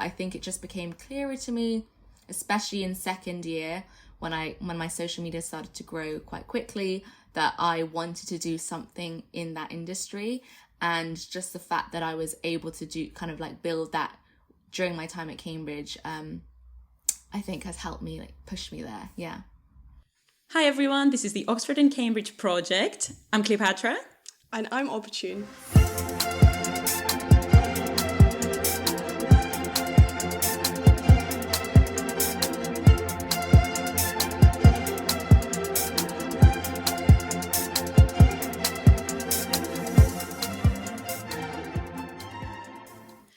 I think it just became clearer to me, especially in second year, when my social media started to grow quite quickly, that I wanted to do something in that industry. And just the fact that I was able to do kind of like build that during my time at Cambridge, I think has helped me like push me there. Yeah. Hi everyone, this is the Oxford and Cambridge project. I'm Cleopatra. And I'm Opportune.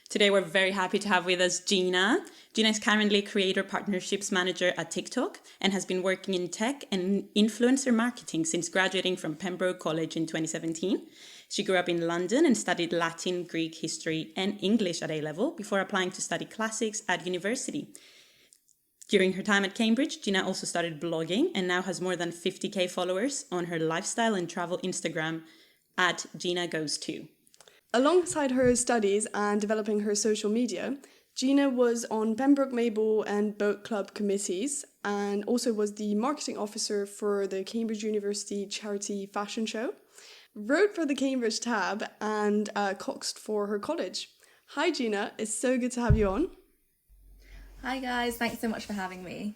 Today we're very happy to have with us Gina. Gina is currently Creator Partnerships Manager at TikTok and has been working in tech and influencer marketing since graduating from Pembroke College in 2017. She grew up in London and studied Latin, Greek, history and English at A-level before applying to study classics at university. During her time at Cambridge, Gina also started blogging and now has more than 50k followers on her lifestyle and travel Instagram at ginagoesto. Alongside her studies and developing her social media, Gina was on Pembroke Mabel and Boat Club committees and also was the marketing officer for the Cambridge University charity fashion show, wrote for the Cambridge tab and coxed for her college. Hi Gina, it's so good to have you on. Hi guys, thanks so much for having me.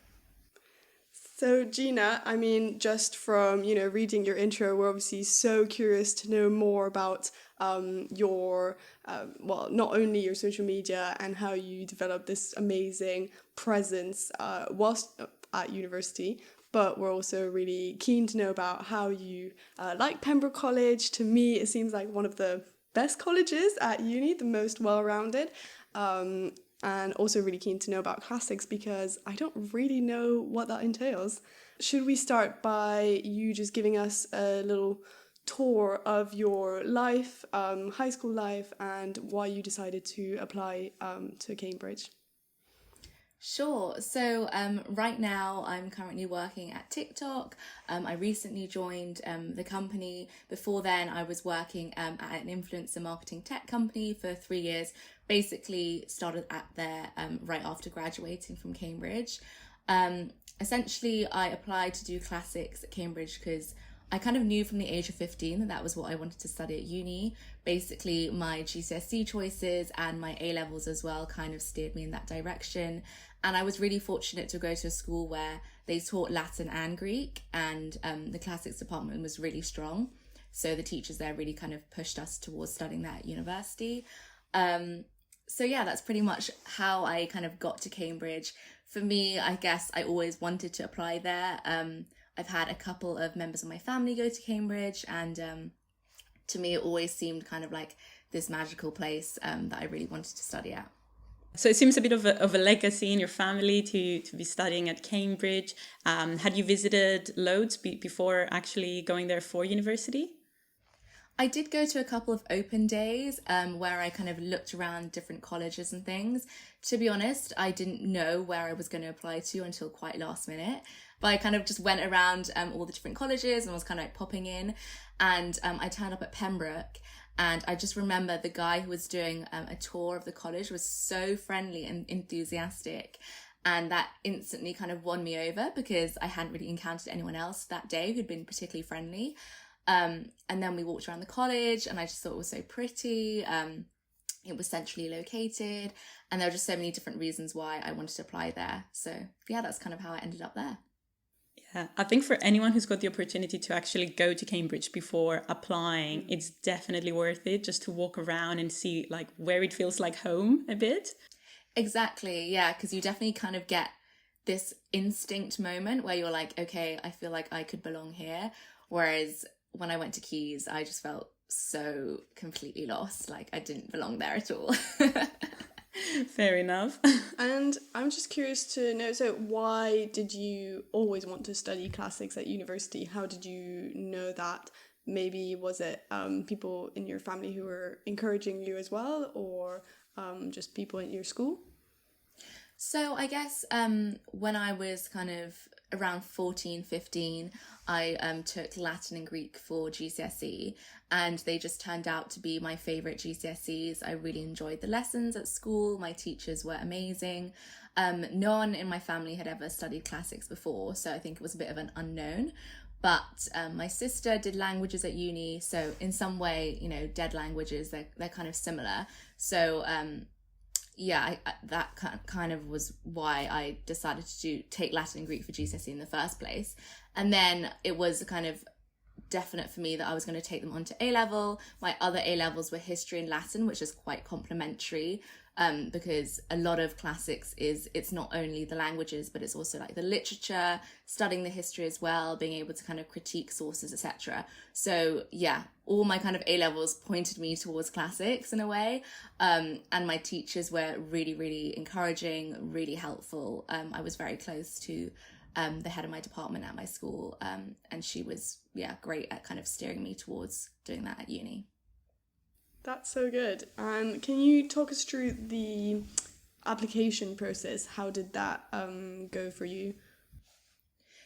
So Gina, I mean, just from, reading your intro, we're obviously so curious to know more about not only your social media and how you developed this amazing presence whilst at university, but we're also really keen to know about how you like Pembroke College. To me, it seems like one of the best colleges at uni, the most well-rounded. And also really keen to know about classics because I don't really know what that entails. Should we start by you just giving us a little tour of your life, high school life, and why you decided to apply to Cambridge? Sure. So right now I'm currently working at TikTok. I recently joined the company. Before then I was working at an influencer marketing tech company for 3 years. Basically started at there right after graduating from Cambridge. Essentially I applied to do classics at Cambridge because I kind of knew from the age of 15 that was what I wanted to study at uni. Basically, my GCSE choices and my A-levels as well kind of steered me in that direction. And I was really fortunate to go to a school where they taught Latin and Greek, and the classics department was really strong. So the teachers there really kind of pushed us towards studying that at university. So yeah, that's pretty much how I kind of got to Cambridge. For me, I guess I always wanted to apply there. I've had a couple of members of my family go to Cambridge, and to me it always seemed kind of like this magical place that I really wanted to study at. So it seems a bit of a legacy in your family to be studying at Cambridge. Had you visited loads before actually going there for university? I did go to a couple of open days where I kind of looked around different colleges and things. To be honest, I didn't know where I was going to apply to until quite last minute. But I kind of just went around all the different colleges and was kind of like popping in. And I turned up at Pembroke. And I just remember the guy who was doing a tour of the college was so friendly and enthusiastic. And that instantly kind of won me over because I hadn't really encountered anyone else that day who'd been particularly friendly. And then we walked around the college and I just thought it was so pretty. It was centrally located and there were just so many different reasons why I wanted to apply there. So yeah, that's kind of how I ended up there. Yeah, I think for anyone who's got the opportunity to actually go to Cambridge before applying, it's definitely worth it just to walk around and see like where it feels like home a bit. Exactly, yeah, because you definitely kind of get this instinct moment where you're like, okay, I feel like I could belong here. Whereas when I went to Keys, I just felt so completely lost, like I didn't belong there at all. Fair enough. And I'm just curious to know, so why did you always want to study classics at university? How did you know that? Maybe was it people in your family who were encouraging you as well, or just people in your school? So I guess when I was kind of around 14, 15, I took Latin and Greek for GCSE, and they just turned out to be my favourite GCSEs. I really enjoyed the lessons at school. My teachers were amazing. No one in my family had ever studied classics before, so I think it was a bit of an unknown. But my sister did languages at uni, so in some way, you know, dead languages, they're kind of similar. So yeah, that kind of was why I decided to take Latin and Greek for GCSE in the first place. And then it was kind of definite for me that I was going to take them on to A-level. My other A-levels were history and Latin, which is quite complementary, because a lot of classics it's not only the languages, but it's also like the literature, studying the history as well, being able to kind of critique sources, etc. So yeah, all my kind of A-levels pointed me towards classics in a way, and my teachers were really, really encouraging, really helpful. I was very close to the head of my department at my school, and she was great at kind of steering me towards doing that at uni. That's so good. Can you talk us through the application process? How did that go for you?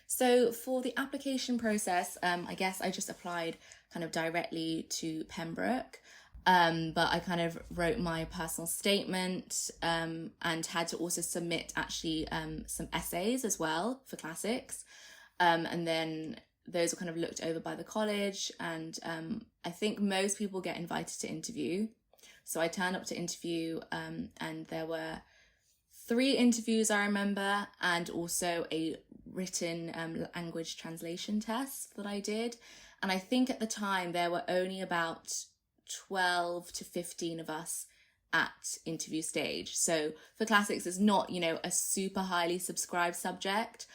So for the application process, I guess I just applied kind of directly to Pembroke, but I kind of wrote my personal statement, and had to also submit actually some essays as well for classics, and then those were kind of looked over by the college, and I think most people get invited to interview. So I turned up to interview, and there were 3 interviews I remember, and also a written language translation test that I did. And I think at the time there were only about 12 to 15 of us at interview stage. So for classics, it's not, you know, a super highly subscribed subject.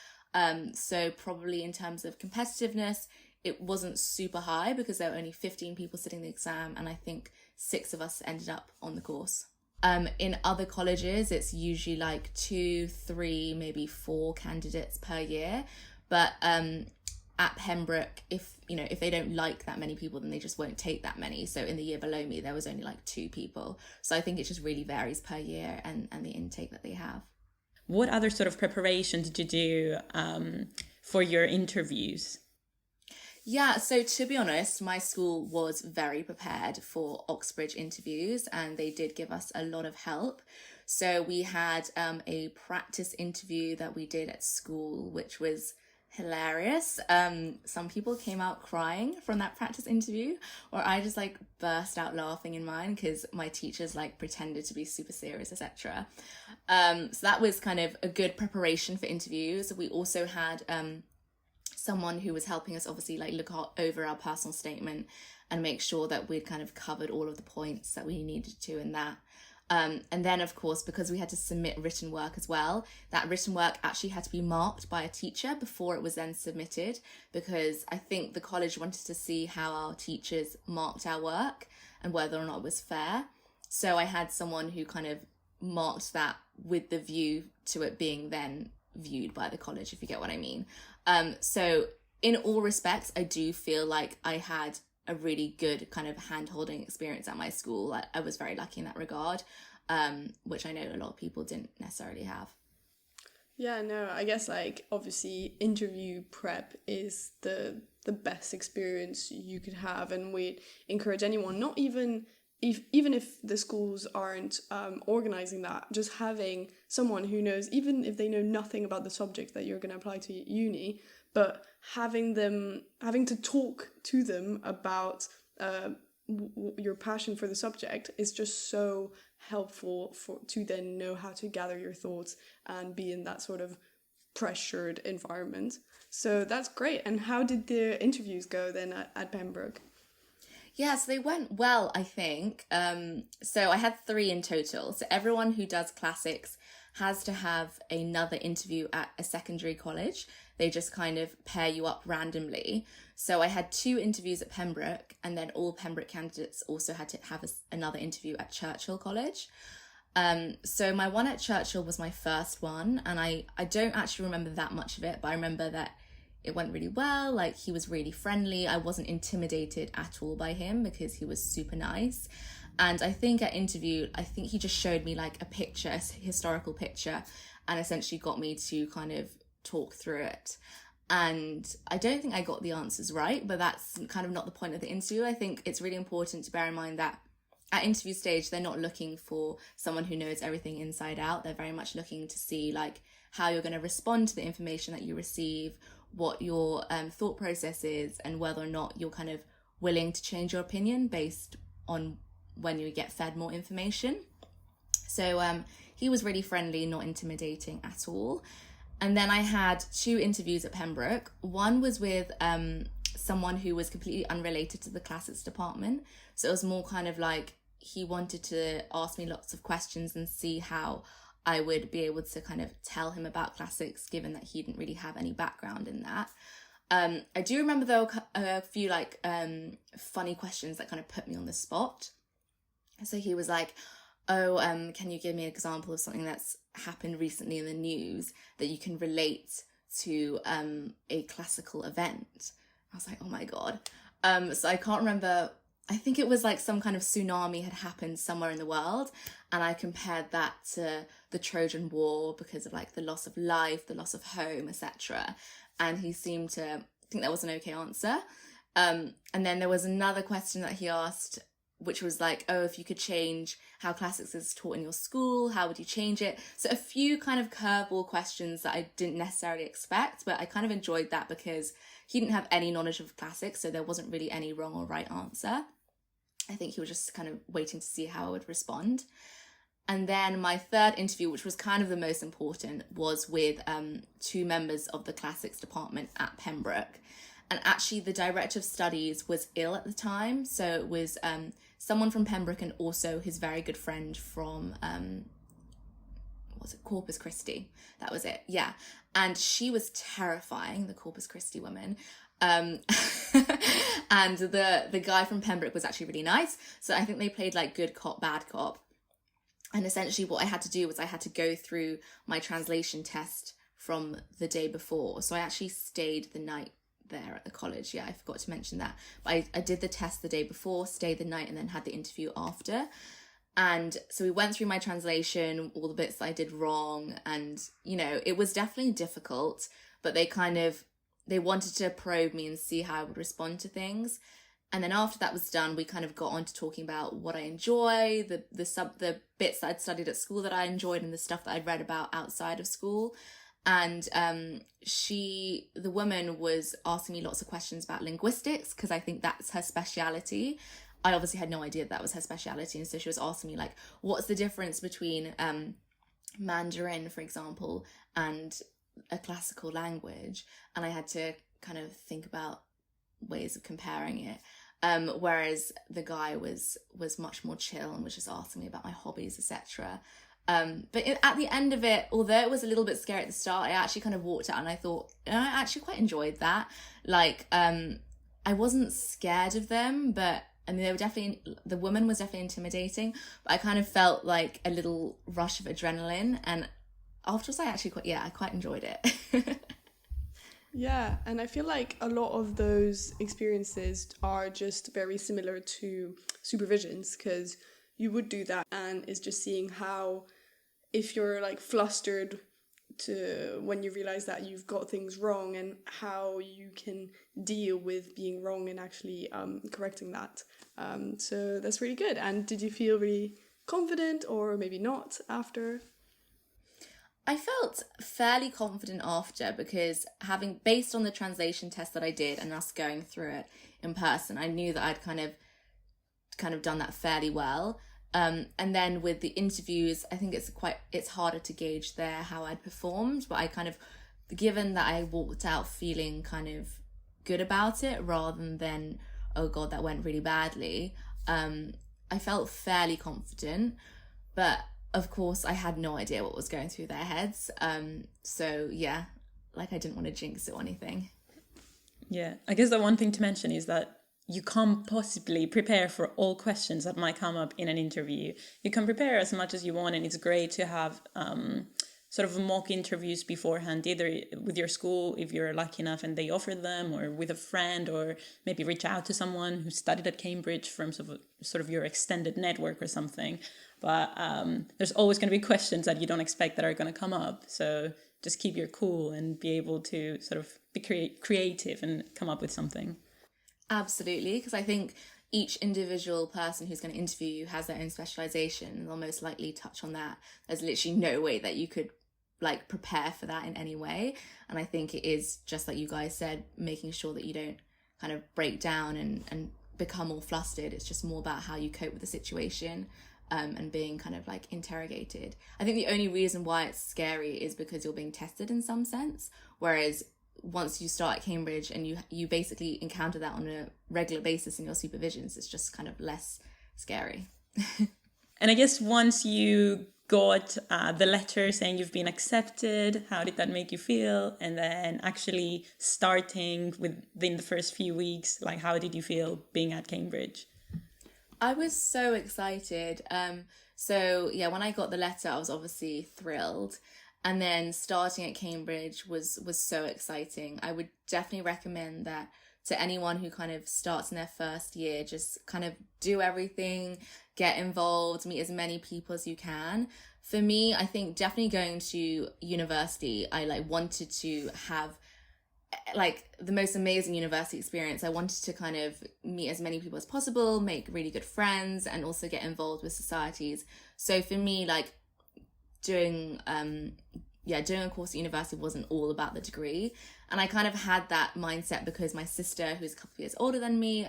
So probably in terms of competitiveness, it wasn't super high because there were only 15 people sitting the exam, and I think 6 of us ended up on the course. In other colleges, it's usually like 2, 3, maybe 4 candidates per year. But at Pembroke, if they don't like that many people, then they just won't take that many. So in the year below me, there was only like 2 people. So I think it just really varies per year and the intake that they have. What other sort of preparation did you do for your interviews? Yeah, so to be honest, my school was very prepared for Oxbridge interviews, and they did give us a lot of help. So we had a practice interview that we did at school, which was hilarious. Some people came out crying from that practice interview, or I just like burst out laughing in mine because my teachers like pretended to be super serious, etc. So that was kind of a good preparation for interviews. We also had someone who was helping us obviously like look over our personal statement and make sure that we'd kind of covered all of the points that we needed to in that. And then, of course, because we had to submit written work as well, that written work actually had to be marked by a teacher before it was then submitted, because I think the college wanted to see how our teachers marked our work and whether or not it was fair. So I had someone who kind of marked that with the view to it being then viewed by the college, if you get what I mean. So in all respects, I do feel like I had a really good kind of hand-holding experience at my school. I was very lucky in that regard, which I know a lot of people didn't necessarily have. Yeah, no, I guess like obviously interview prep is the best experience you could have, and we'd encourage anyone, not even if the schools aren't organizing that, just having someone who knows, even if they know nothing about the subject that you're going to apply to uni, but having to talk to them about your passion for the subject is just so helpful to then know how to gather your thoughts and be in that sort of pressured environment. So that's great. And how did the interviews go then at Pembroke? Yeah, so they went well, I think. So I had 3 in total. So everyone who does classics has to have another interview at a secondary college. They just kind of pair you up randomly. So I had 2 interviews at Pembroke, and then all Pembroke candidates also had to have another interview at Churchill College. So my one at Churchill was my first one, and I don't actually remember that much of it, but I remember that it went really well. Like, he was really friendly. I wasn't intimidated at all by him because he was super nice. And I think at interview, I think he just showed me like a picture, a historical picture, and essentially got me to kind of talk through it. And I don't think I got the answers right, but that's kind of not the point of the interview. I think it's really important to bear in mind that at interview stage, they're not looking for someone who knows everything inside out. They're very much looking to see like how you're going to respond to the information that you receive, what your thought process is, and whether or not you're kind of willing to change your opinion based on when you get fed more information. So he was really friendly, not intimidating at all. And then I had 2 interviews at Pembroke. One was with someone who was completely unrelated to the classics department. So it was more kind of like he wanted to ask me lots of questions and see how I would be able to kind of tell him about classics, given that he didn't really have any background in that. I do remember though a few like funny questions that kind of put me on the spot. So he was like, oh, can you give me an example of something that's happened recently in the news that you can relate to a classical event? I was like, oh my God. So I can't remember. I think it was like some kind of tsunami had happened somewhere in the world. And I compared that to the Trojan War because of like the loss of life, the loss of home, etc. And he seemed to think that was an okay answer. And then there was another question that he asked, which was like, oh, if you could change how classics is taught in your school, how would you change it? So a few kind of curveball questions that I didn't necessarily expect, but I kind of enjoyed that because he didn't have any knowledge of classics, so there wasn't really any wrong or right answer. I think he was just kind of waiting to see how I would respond. And then my third interview, which was kind of the most important, was with 2 members of the classics department at Pembroke. And actually the director of studies was ill at the time. So it was someone from Pembroke and also his very good friend from, Corpus Christi. That was it, yeah. And she was terrifying, the Corpus Christi woman. And the guy from Pembroke was actually really nice. So I think they played like good cop, bad cop. And essentially what I had to do was I had to go through my translation test from the day before. So I actually stayed the night there at the college. Yeah, I forgot to mention that. But I did the test the day before, stayed the night, and then had the interview after. And so we went through my translation, all the bits that I did wrong. And, you know, it was definitely difficult, but they wanted to probe me and see how I would respond to things. And then after that was done, we kind of got on to talking about what I enjoy, the bits that I'd studied at school that I enjoyed, and the stuff that I'd read about outside of school. And the woman was asking me lots of questions about linguistics, because I think that's her speciality. I obviously had no idea that was her speciality. And so she was asking me like, what's the difference between Mandarin, for example, and a classical language? And I had to kind of think about ways of comparing it. Whereas the guy was much more chill and was just asking me about my hobbies, etc. But at the end of it, although it was a little bit scary at the start, I actually kind of walked out and I thought, I actually quite enjoyed that. Like, I wasn't scared of them, but I mean, the woman was definitely intimidating, but I kind of felt like a little rush of adrenaline. And afterwards, I quite enjoyed it. Yeah, and I feel like a lot of those experiences are just very similar to supervisions, because you would do that and it's just seeing how, if you're like flustered to when you realize that you've got things wrong, and how you can deal with being wrong and actually correcting that. So that's really good. And did you feel really confident, or maybe not, after? I felt fairly confident after, because based on the translation test that I did and us going through it in person, I knew that I'd kind of done that fairly well. And then with the interviews, I think it's harder to gauge there how I'd performed, but I kind of, given that I walked out feeling kind of good about it rather than, oh God, that went really badly, I felt fairly confident. But of course, I had no idea what was going through their heads. So yeah, like I didn't want to jinx it or anything. Yeah, I guess the one thing to mention is that you can't possibly prepare for all questions that might come up in an interview. You can prepare as much as you want, and it's great to have sort of mock interviews beforehand, either with your school, if you're lucky enough and they offer them, or with a friend, or maybe reach out to someone who studied at Cambridge from sort of your extended network or something. But there's always going to be questions that you don't expect that are going to come up. So just keep your cool and be able to sort of be creative and come up with something. Absolutely, because I think each individual person who's going to interview you has their own specialization, and they'll most likely touch on that. There's literally no way that you could like prepare for that in any way. And I think it is just like you guys said, making sure that you don't kind of break down and become all flustered. It's just more about how you cope with the situation, and being kind of like interrogated. I think the only reason why it's scary is because you're being tested in some sense, whereas once you start at Cambridge and you basically encounter that on a regular basis in your supervisions, it's just kind of less scary. And I guess once you got the letter saying you've been accepted, how did that make you feel? And then actually starting within the first few weeks, like how did you feel being at Cambridge? I was so excited. So yeah, when I got the letter, I was obviously thrilled. And then starting at Cambridge was so exciting. I would definitely recommend that to anyone who kind of starts in their first year. Just kind of do everything, get involved, meet as many people as you can. For me, I think definitely going to university, I like wanted to have like the most amazing university experience. I wanted to kind of meet as many people as possible, make really good friends, and also get involved with societies. So for me, like doing a course at university wasn't all about the degree. And I kind of had that mindset because my sister, who's a couple of years older than me,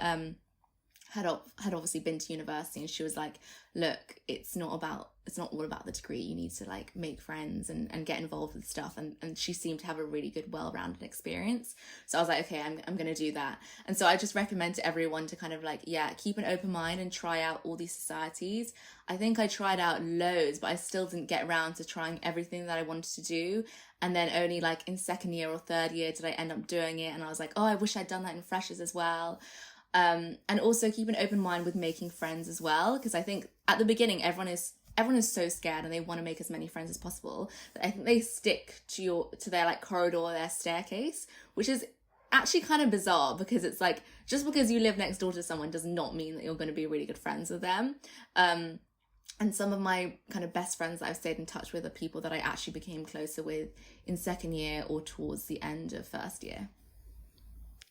had obviously been to university, and she was like, look, it's not all about the degree. You need to like make friends and get involved with stuff. And she seemed to have a really good, well-rounded experience. So I was like, okay, I'm going to do that. And so I just recommend to everyone to kind of like, keep an open mind and try out all these societies. I think I tried out loads, but I still didn't get around to trying everything that I wanted to do. And then only like in second year or third year did I end up doing it. And I was like, oh, I wish I'd done that in freshers as well. And also keep an open mind with making friends as well, because I think at the beginning everyone is so scared and they want to make as many friends as possible that I think they stick to their like corridor, their staircase, which is actually kind of bizarre, because it's like just because you live next door to someone does not mean that you're going to be really good friends with them. And some of my kind of best friends that I've stayed in touch with are people that I actually became closer with in second year or towards the end of first year.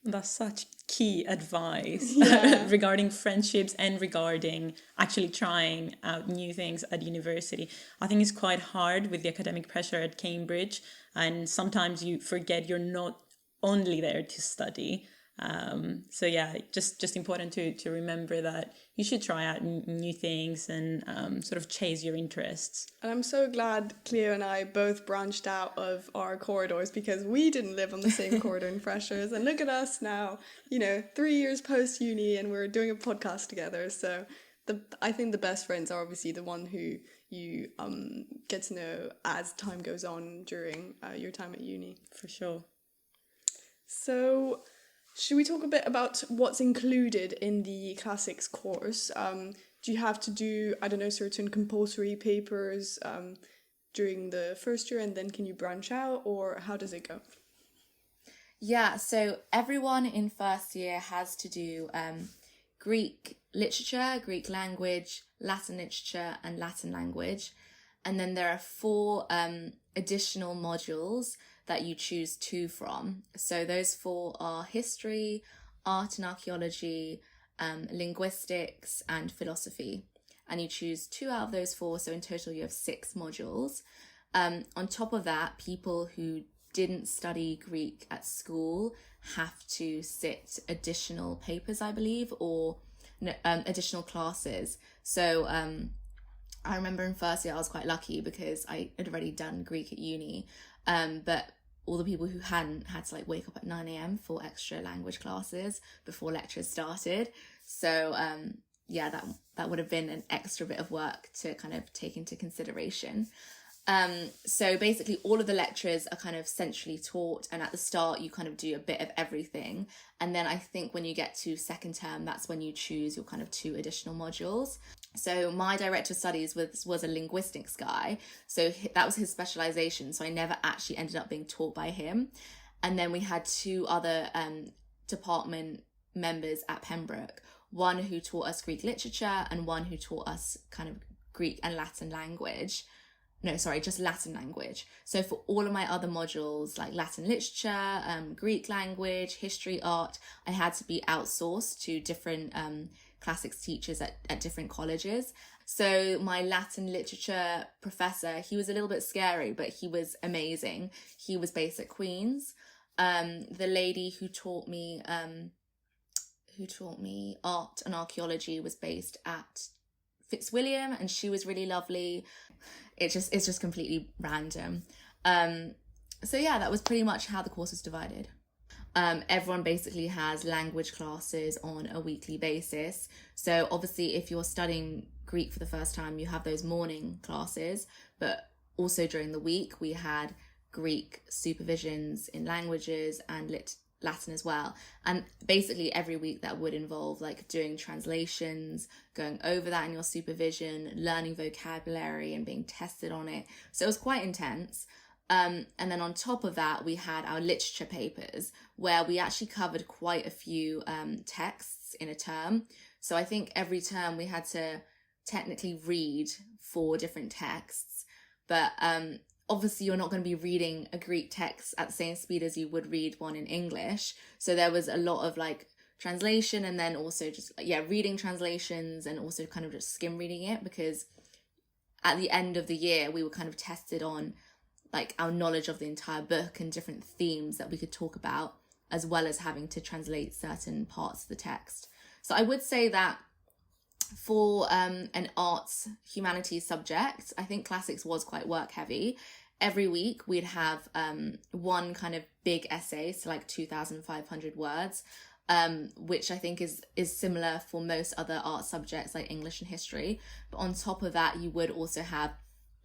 That's such key advice Yeah. regarding friendships and regarding actually trying out new things at university. I think it's quite hard with the academic pressure at Cambridge, and sometimes you forget you're not only there to study. So yeah, just important to remember that you should try out new things and sort of chase your interests. And I'm so glad Cleo and I both branched out of our corridors, because we didn't live on the same corridor in freshers. And look at us now, 3 years post uni, and we're doing a podcast together. So I think the best friends are obviously the one who you get to know as time goes on during your time at uni. For sure. So should we talk a bit about what's included in the classics course? Do you have to do, certain compulsory papers during the first year, and then can you branch out, or how does it go? Yeah, so everyone in first year has to do Greek literature, Greek language, Latin literature, and Latin language. And then there are 4 additional modules that you choose 2 from. So those 4 are history, art and archaeology, linguistics, and philosophy. And you choose 2 out of those 4, so in total you have 6 modules. On top of that, people who didn't study Greek at school have to sit additional papers, I believe, or additional classes. So I remember in first year I was quite lucky because I had already done Greek at uni, but all the people who hadn't had to like wake up at 9 a.m. for extra language classes before lectures started. So that would have been an extra bit of work to kind of take into consideration. So basically all of the lectures are kind of centrally taught, and at the start you kind of do a bit of everything, and then I think when you get to second term, that's when you choose your kind of 2 additional modules. So my director of studies was a linguistics guy, so that was his specialization, so I never actually ended up being taught by him. And then we had 2 other department members at Pembroke, one who taught us Greek literature and one who taught us kind of Greek and Latin language. no, sorry, just Latin language. So for all of my other modules, like Latin literature, Greek language, history, art, I had to be outsourced to different classics teachers at different colleges. So my Latin literature professor, he was a little bit scary, but he was amazing. He was based at Queen's. The lady who taught me art and archaeology was based at Fitzwilliam, and she was really lovely. It's just completely random. So yeah, that was pretty much how the course was divided. Everyone basically has language classes on a weekly basis. So obviously if you're studying Greek for the first time, you have those morning classes, but also during the week we had Greek supervisions in languages and Latin as well. And basically every week that would involve like doing translations, going over that in your supervision, learning vocabulary and being tested on it. So it was quite intense. And then on top of that, we had our literature papers where we actually covered quite a few texts in a term. So I think every term we had to technically read 4 different texts, but obviously you're not going to be reading a Greek text at the same speed as you would read one in English. So there was a lot of like translation, and then also just, reading translations and also kind of just skim reading it, because at the end of the year, we were kind of tested on like our knowledge of the entire book and different themes that we could talk about, as well as having to translate certain parts of the text. So I would say that for an arts humanities subject, I think classics was quite work heavy. Every week we'd have one kind of big essay, so like 2,500 words, which I think is similar for most other art subjects like English and history. But on top of that, you would also have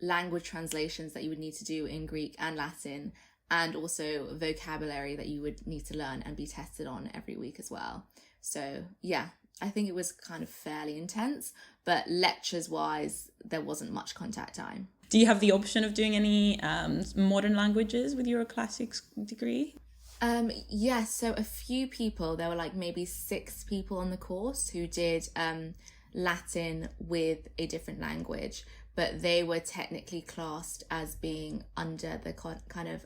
language translations that you would need to do in Greek and Latin, and also vocabulary that you would need to learn and be tested on every week as well. So yeah, I think it was kind of fairly intense, but lectures wise, there wasn't much contact time. Do you have the option of doing any modern languages with your classics degree? Yes, so a few people, there were like maybe 6 people on the course who did Latin with a different language, but they were technically classed as being under the kind of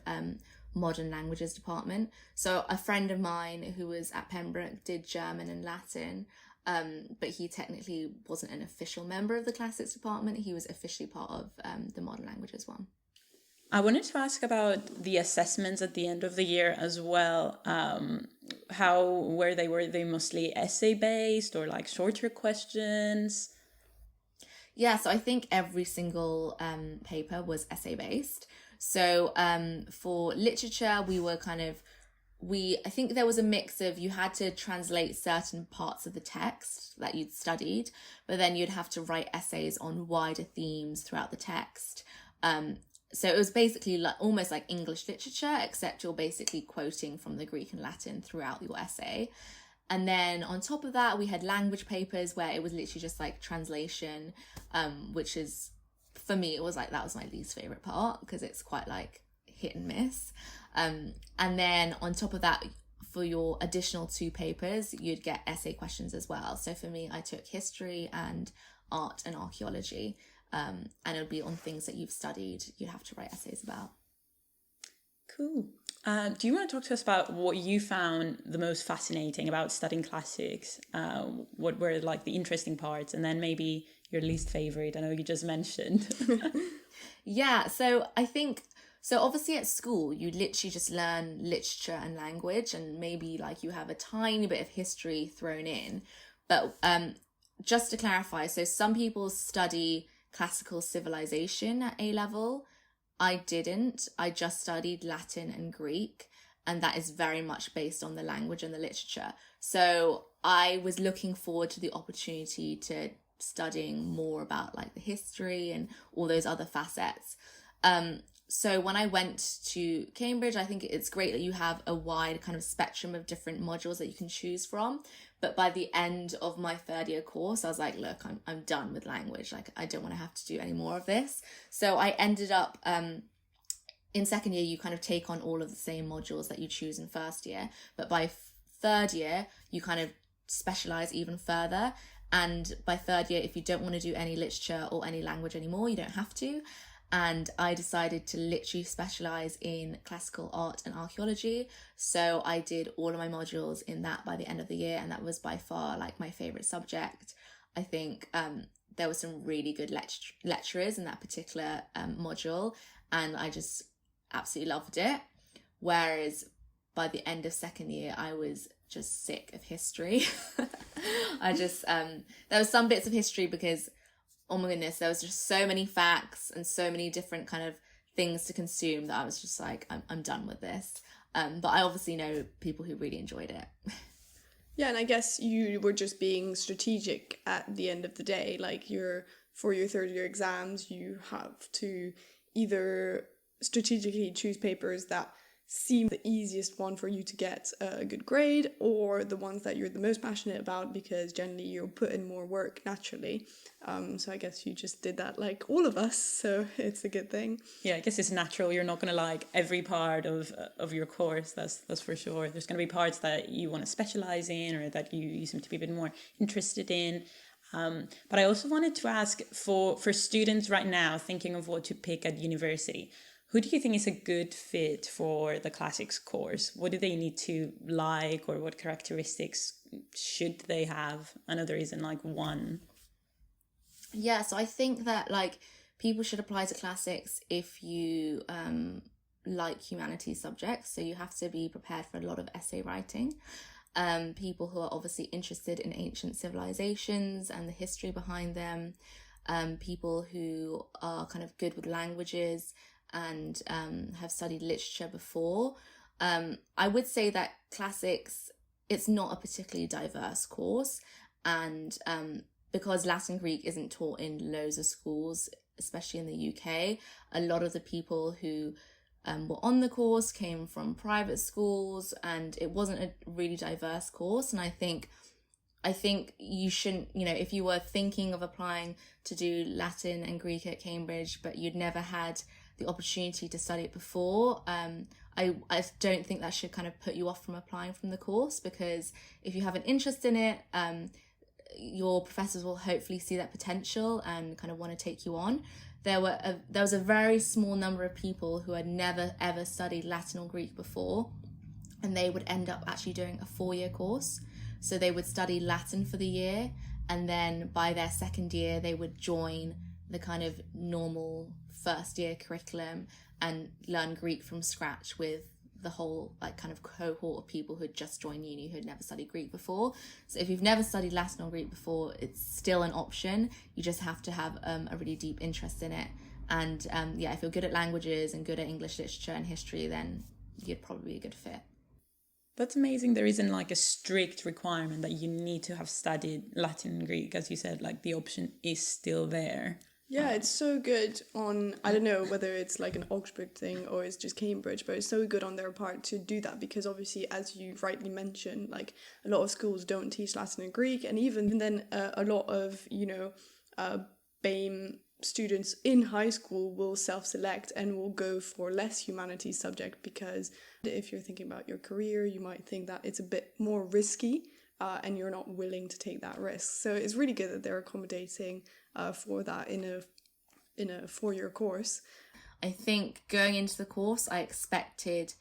modern languages department. So a friend of mine who was at Pembroke did German and Latin, but he technically wasn't an official member of the classics department. He was officially part of the modern languages one. I wanted to ask about the assessments at the end of the year as well. How were they? Were they mostly essay based or like shorter questions? Yeah, so I think every single paper was essay based. So for literature, I think there was a mix of, you had to translate certain parts of the text that you'd studied, but then you'd have to write essays on wider themes throughout the text. So it was basically like almost like English literature, except you're basically quoting from the Greek and Latin throughout your essay. And then on top of that, we had language papers where it was literally just like translation, which is, for me, it was like, that was my least favorite part because it's quite like hit and miss. And then on top of that, for your additional 2 papers, you'd get essay questions as well. So for me, I took history and art and archaeology. And it would be on things that you've studied, you'd have to write essays about. Cool. Do you want to talk to us about what you found the most fascinating about studying classics? What were like the interesting parts, and then maybe your least favorite? I know you just mentioned. Yeah, so I think, so obviously at school, you literally just learn literature and language, and maybe like you have a tiny bit of history thrown in. But just to clarify, so some people study classical civilization at A level. I didn't. I just studied Latin and Greek, and that is very much based on the language and the literature. So I was looking forward to the opportunity to studying more about like the history and all those other facets. So when I went to Cambridge, I think it's great that you have a wide kind of spectrum of different modules that you can choose from. But by the end of my 3rd year course, I was like, look, I'm done with language. Like, I don't want to have to do any more of this. So I ended up, in 2nd year, you kind of take on all of the same modules that you choose in 1st year. But by 3rd year, you kind of specialize even further. And by 3rd year, if you don't want to do any literature or any language anymore, you don't have to. and I decided to literally specialize in classical art and archaeology. So I did all of my modules in that by the end of the year, and that was by far like my favorite subject. I think there were some really good lecturers in that particular module, and I just absolutely loved it. Whereas by the end of second year, I was just sick of history. I just there was some bits of history because, oh my goodness, there was just so many facts and so many different kind of things to consume that I was just like, I'm done with this. But I obviously know people who really enjoyed it. Yeah, and I guess you were just being strategic at the end of the day. Like for your third year exams, you have to either strategically choose papers that seem the easiest one for you to get a good grade, or the ones that you're the most passionate about, because generally you'll put in more work naturally. So I guess you just did that like all of us, so it's a good thing. Yeah, I guess it's natural. You're not going to like every part of your course, that's for sure. There's going to be parts that you want to specialize in, or that you seem to be a bit more interested in. But I also wanted to ask for students right now thinking of what to pick at university, who do you think is a good fit for the classics course? What do they need to like, or what characteristics should they have? I know there isn't like one. Yeah, so I think that like people should apply to classics if you like humanities subjects. So you have to be prepared for a lot of essay writing. People who are obviously interested in ancient civilizations and the history behind them. People who are kind of good with languages and have studied literature before. I would say that classics, it's not a particularly diverse course, and because Latin Greek isn't taught in loads of schools, especially in the UK, a lot of the people who were on the course came from private schools, and it wasn't a really diverse course. And I think you shouldn't, if you were thinking of applying to do Latin and Greek at Cambridge, but you'd never had the opportunity to study it before, I don't think that should kind of put you off from applying from the course, because if you have an interest in it, your professors will hopefully see that potential and kind of want to take you on. There was a very small number of people who had never ever studied Latin or Greek before, and they would end up actually doing a 4-year course. So they would study Latin for the year, and then by their second year they would join the kind of normal first year curriculum and learn Greek from scratch with the whole like kind of cohort of people who had just joined uni who had never studied Greek before. So if you've never studied Latin or Greek before, it's still an option. You just have to have a really deep interest in it. And if you're good at languages and good at English literature and history, then you'd probably be a good fit. That's amazing. There isn't like a strict requirement that you need to have studied Latin and Greek. As you said, like the option is still there. Yeah, it's so good on, I don't know whether it's like an Oxford thing or it's just Cambridge, but it's so good on their part to do that, because obviously, as you rightly mentioned, like a lot of schools don't teach Latin and Greek, and even then a lot of, BAME students in high school will self-select and will go for less humanities subject, because if you're thinking about your career, you might think that it's a bit more risky and you're not willing to take that risk. So it's really good that they're accommodating for that in a 4-year course. I think going into the course, I expected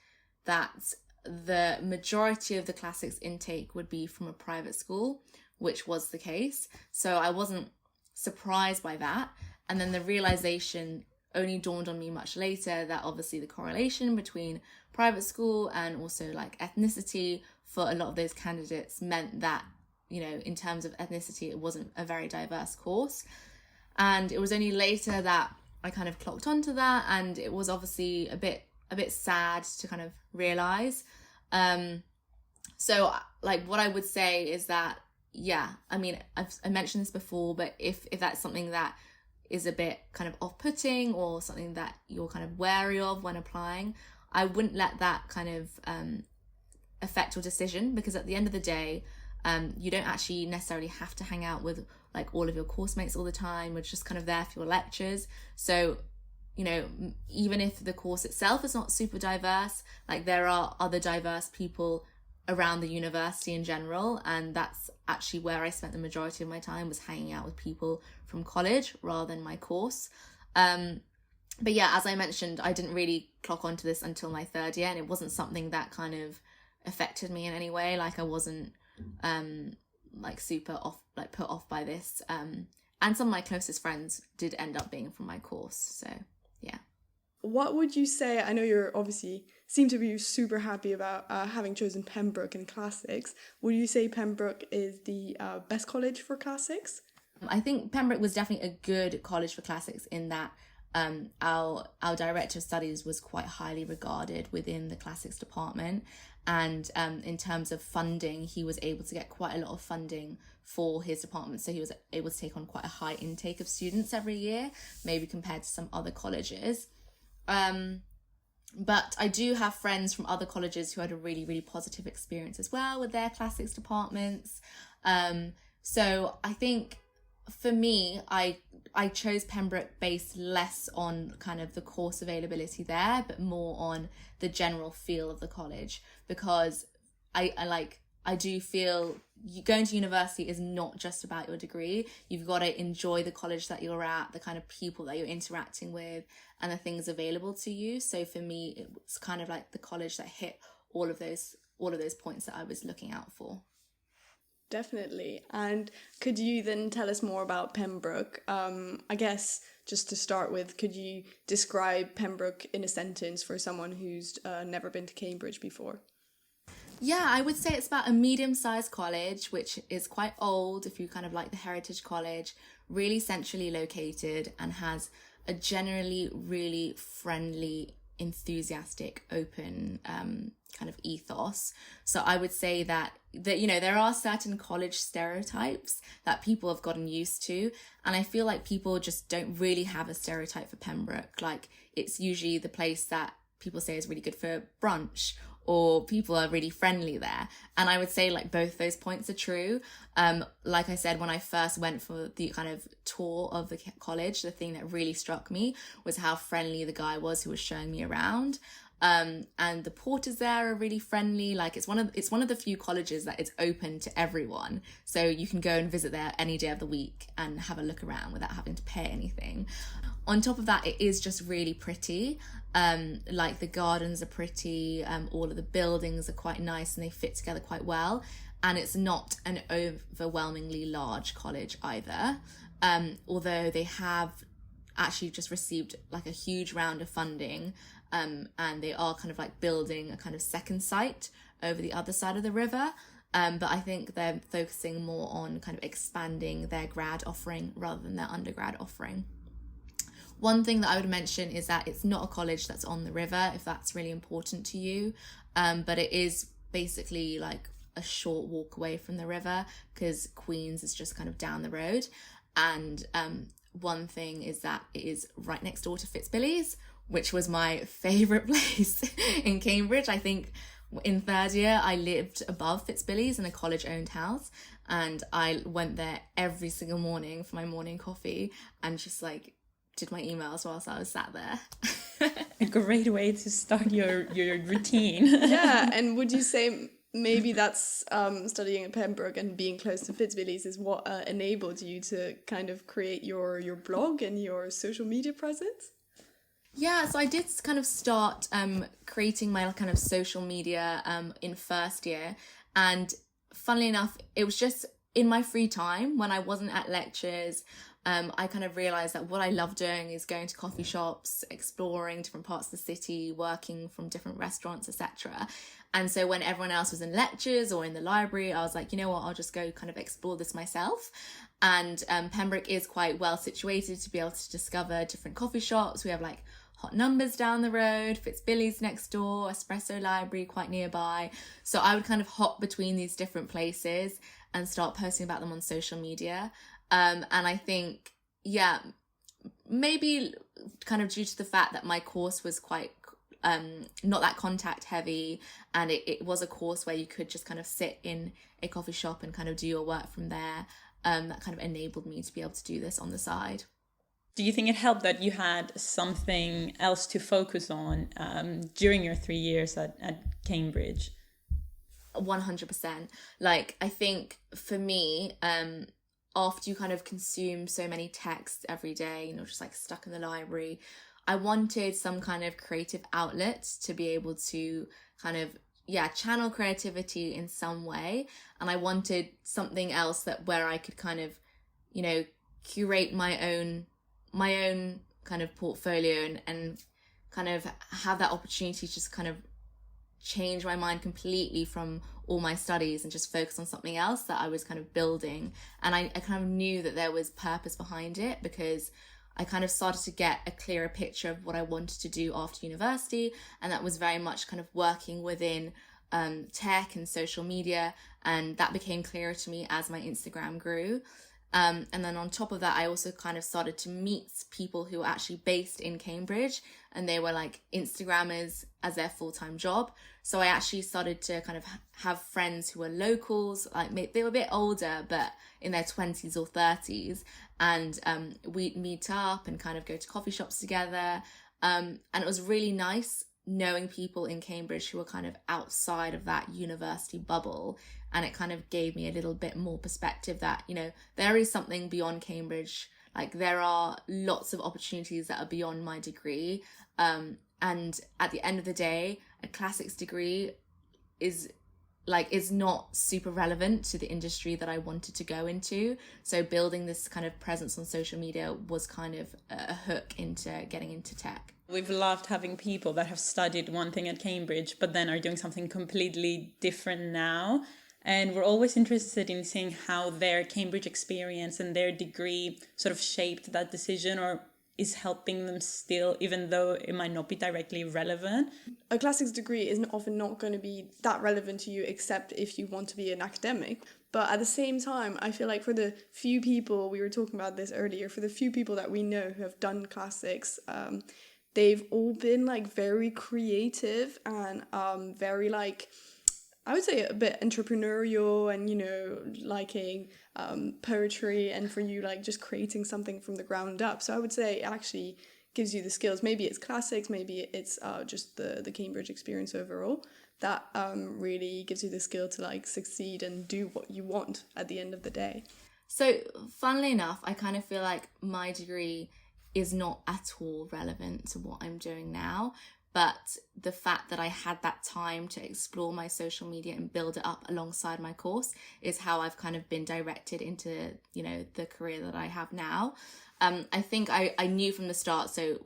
that the majority of the classics intake would be from a private school, which was the case. So I wasn't surprised by that. And then the realization only dawned on me much later that obviously the correlation between private school and also like ethnicity for a lot of those candidates meant that, in terms of ethnicity, it wasn't a very diverse course. And it was only later that I kind of clocked onto that, and it was obviously a bit sad to kind of realize. So like what I would say is that, I mentioned this before, but if that's something that is a bit kind of off-putting or something that you're kind of wary of when applying, I wouldn't let that kind of affect your decision, because at the end of the day, you don't actually necessarily have to hang out with like all of your course mates all the time. We're just kind of there for your lectures. So, even if the course itself is not super diverse, like there are other diverse people around the university in general, and that's actually where I spent the majority of my time, was hanging out with people from college rather than my course. But yeah, as I mentioned, I didn't really clock onto this until my third year, and it wasn't something that kind of affected me in any way. Like I wasn't like super off, like put off by this. And some of my closest friends did end up being from my course. So yeah. What would you say? I know you're obviously seem to be super happy about having chosen Pembroke in classics. Would you say Pembroke is the best college for classics? I think Pembroke was definitely a good college for classics in that our director of studies was quite highly regarded within the classics department, and in terms of funding, he was able to get quite a lot of funding for his department, so he was able to take on quite a high intake of students every year, maybe compared to some other colleges. But I do have friends from other colleges who had a really, really positive experience as well with their classics departments. So I think for me, I chose Pembroke based less on kind of the course availability there, but more on the general feel of the college, because I do feel going to university is not just about your degree. You've got to enjoy the college that you're at, the kind of people that you're interacting with, and the things available to you. So for me, it was kind of like the college that hit all of those points that I was looking out for. Definitely. And could you then tell us more about Pembroke? I guess just to start with, could you describe Pembroke in a sentence for someone who's never been to Cambridge before? Yeah, I would say it's about a medium-sized college, which is quite old if you kind of like the Heritage College, really centrally located, and has a generally really friendly, enthusiastic, open kind of ethos. So I would say that there are certain college stereotypes that people have gotten used to, and I feel like people just don't really have a stereotype for Pembroke. Like it's usually the place that people say is really good for brunch, or people are really friendly there. And I would say like both those points are true. Like I said, when I first went for the kind of tour of the college, the thing that really struck me was how friendly the guy was who was showing me around. And the porters there are really friendly. Like it's one of the few colleges that is open to everyone. So you can go and visit there any day of the week and have a look around without having to pay anything. On top of that, it is just really pretty. Like the gardens are pretty, all of the buildings are quite nice and they fit together quite well. And it's not an overwhelmingly large college either. Although they have actually just received like a huge round of funding, and they are kind of like building a kind of second site over the other side of the river. But I think they're focusing more on kind of expanding their grad offering rather than their undergrad offering. One thing that I would mention is that it's not a college that's on the river, if that's really important to you, but it is basically like a short walk away from the river, because Queen's is just kind of down the road. And one thing is that it is right next door to Fitzbilly's, which was my favourite place in Cambridge. I think in third year I lived above Fitzbilly's in a college-owned house, and I went there every single morning for my morning coffee and just like did my emails whilst I was sat there. A great way to start your routine. Yeah, and would you say maybe that's studying at Pembroke and being close to Fitzbilly's is what enabled you to kind of create your blog and your social media presence? Yeah, so I did kind of start creating my kind of social media in first year, and funnily enough, it was just in my free time when I wasn't at lectures. I kind of realised that what I love doing is going to coffee shops, exploring different parts of the city, working from different restaurants, etc. And so when everyone else was in lectures or in the library, I was like, you know what, I'll just go kind of explore this myself. And Pembroke is quite well situated to be able to discover different coffee shops. We have like Hot Numbers down the road, Fitzbilly's next door, Espresso Library quite nearby. So I would kind of hop between these different places and start posting about them on social media. And I think, yeah, maybe kind of due to the fact that my course was quite not that contact heavy, and it was a course where you could just kind of sit in a coffee shop and kind of do your work from there, that kind of enabled me to be able to do this on the side. Do you think it helped that you had something else to focus on during your 3 years at Cambridge? 100%. Like, I think for me, after you kind of consume so many texts every day, just like stuck in the library, I wanted some kind of creative outlet to be able to kind of, channel creativity in some way. And I wanted something else where I could kind of, curate my own kind of portfolio and kind of have that opportunity to just kind of change my mind completely from all my studies and just focus on something else that I was kind of building. And I kind of knew that there was purpose behind it, because I kind of started to get a clearer picture of what I wanted to do after university. And that was very much kind of working within tech and social media. And that became clearer to me as my Instagram grew. And then on top of that, I also kind of started to meet people who were actually based in Cambridge, and they were like Instagrammers as their full-time job. So I actually started to kind of have friends who were locals, like they were a bit older, but in their 20s or 30s. And we'd meet up and kind of go to coffee shops together. And it was really nice knowing people in Cambridge who were kind of outside of that university bubble. And it kind of gave me a little bit more perspective that, there is something beyond Cambridge. Like, there are lots of opportunities that are beyond my degree. And at the end of the day, a classics degree is not super relevant to the industry that I wanted to go into. So building this kind of presence on social media was kind of a hook into getting into tech. We've loved having people that have studied one thing at Cambridge, but then are doing something completely different now. And we're always interested in seeing how their Cambridge experience and their degree sort of shaped that decision, or is helping them still, even though it might not be directly relevant. A classics degree is often not going to be that relevant to you, except if you want to be an academic. But at the same time, I feel like for the few people, we were talking about this earlier, for the few people that we know who have done classics, they've all been like very creative and very like, I would say a bit entrepreneurial and, liking poetry, and for you, like just creating something from the ground up. So I would say it actually gives you the skills. Maybe it's classics, maybe it's just the Cambridge experience overall that really gives you the skill to like succeed and do what you want at the end of the day. So funnily enough, I kind of feel like my degree is not at all relevant to what I'm doing now. But the fact that I had that time to explore my social media and build it up alongside my course is how I've kind of been directed into, the career that I have now. I think I knew from the start, so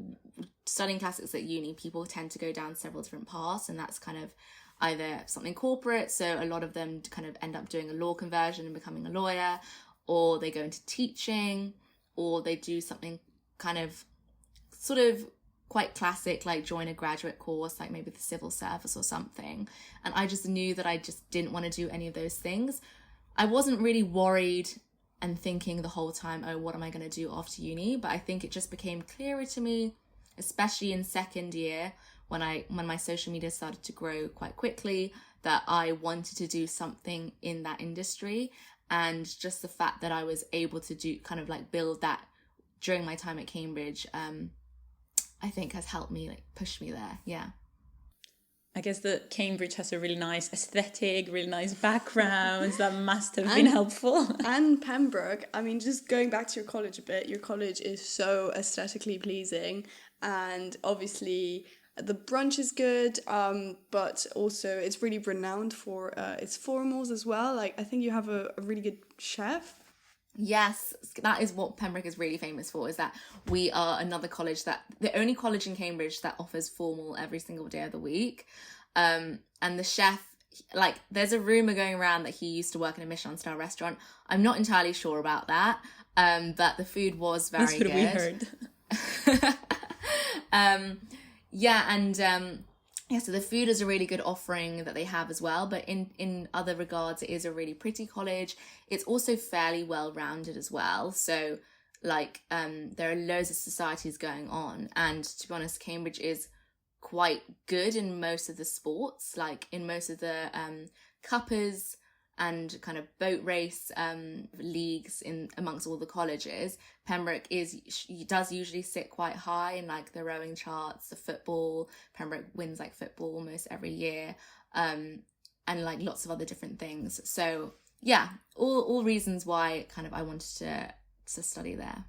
studying classics at uni, people tend to go down several different paths, and that's kind of either something corporate, so a lot of them kind of end up doing a law conversion and becoming a lawyer, or they go into teaching, or they do something kind of sort of quite classic, like join a graduate course, like maybe the civil service or something. And I just knew that I just didn't want to do any of those things. I wasn't really worried and thinking the whole time, oh, what am I going to do after uni? But I think it just became clearer to me, especially in second year, when my social media started to grow quite quickly, that I wanted to do something in that industry. And just the fact that I was able to do kind of like build that during my time at Cambridge, I think has helped me like push me there. Yeah. I guess that Cambridge has a really nice aesthetic, really nice backgrounds. That must have been helpful. And Pembroke, I mean, just going back to your college a bit, your college is so aesthetically pleasing, and obviously the brunch is good, but also it's really renowned for its formals as well. Like, I think you have a really good chef. Yes, that is what Pembroke is really famous for, is that we are another college the only college in Cambridge that offers formal every single day of the week. And the chef, like, there's a rumour going around that he used to work in a Michelin star restaurant. I'm not entirely sure about that, but the food was very good. That's what we heard. So the food is a really good offering that they have as well. But in other regards, it is a really pretty college. It's also fairly well-rounded as well. So, like, there are loads of societies going on. And to be honest, Cambridge is quite good in most of the sports. Like, in most of the cuppers and kind of boat race leagues in amongst all the colleges, Pembroke does usually sit quite high in like the rowing charts, the football. Pembroke wins like football almost every year, and like lots of other different things. So yeah, all reasons why kind of I wanted to study there.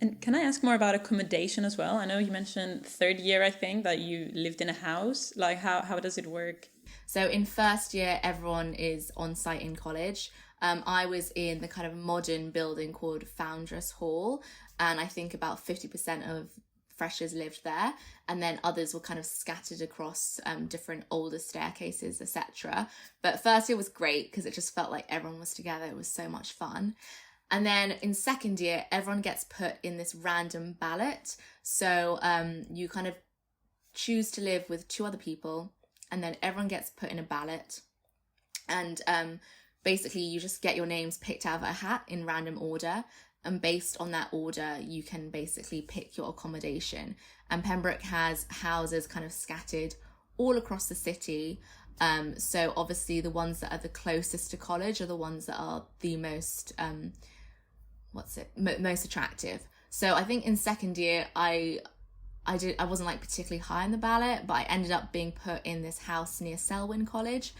And can I ask more about accommodation as well? I know you mentioned third year, I think, that you lived in a house. Like, how does it work? So in first year, everyone is on site in college. I was in the kind of modern building called Foundress Hall, and I think about 50% of freshers lived there, and then others were kind of scattered across different older staircases, etc. But first year was great because it just felt like everyone was together. It was so much fun. And then in second year, everyone gets put in this random ballot. So you kind of choose to live with 2 other people, and then everyone gets put in a ballot. And basically, you just get your names picked out of a hat in random order. And based on that order, you can basically pick your accommodation. And Pembroke has houses kind of scattered all across the city. So obviously the ones that are the closest to college are the ones that are the most, most attractive. So I think in second year, I wasn't like particularly high on the ballot, but I ended up being put in this house near Selwyn College.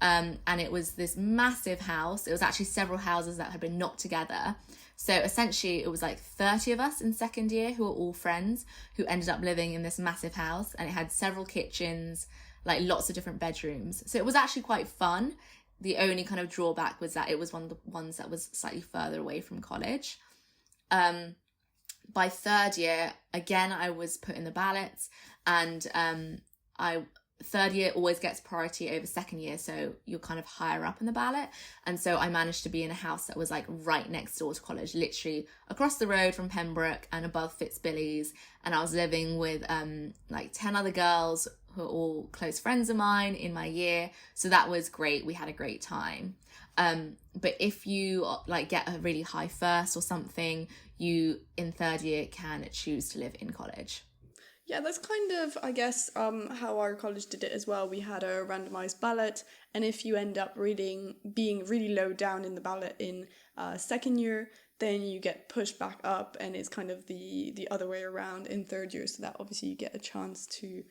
And it was this massive house. It was actually several houses that had been knocked together. So essentially it was like 30 of us in second year who were all friends who ended up living in this massive house, and it had several kitchens, like lots of different bedrooms. So it was actually quite fun. The only kind of drawback was that it was one of the ones that was slightly further away from college. By third year, again, I was put in the ballots, and third year always gets priority over second year, so you're kind of higher up in the ballot. And so I managed to be in a house that was like right next door to college, literally across the road from Pembroke and above Fitzbilly's. And I was living with like 10 other girls who are all close friends of mine in my year. So that was great. We had a great time. But if you like get a really high first or something, you in third year can choose to live in college. Yeah, that's kind of, I guess, how our college did it as well. We had a randomized ballot, and if you end up being really low down in the ballot in second year, then you get pushed back up, and it's kind of the other way around in third year, so that obviously you get a chance to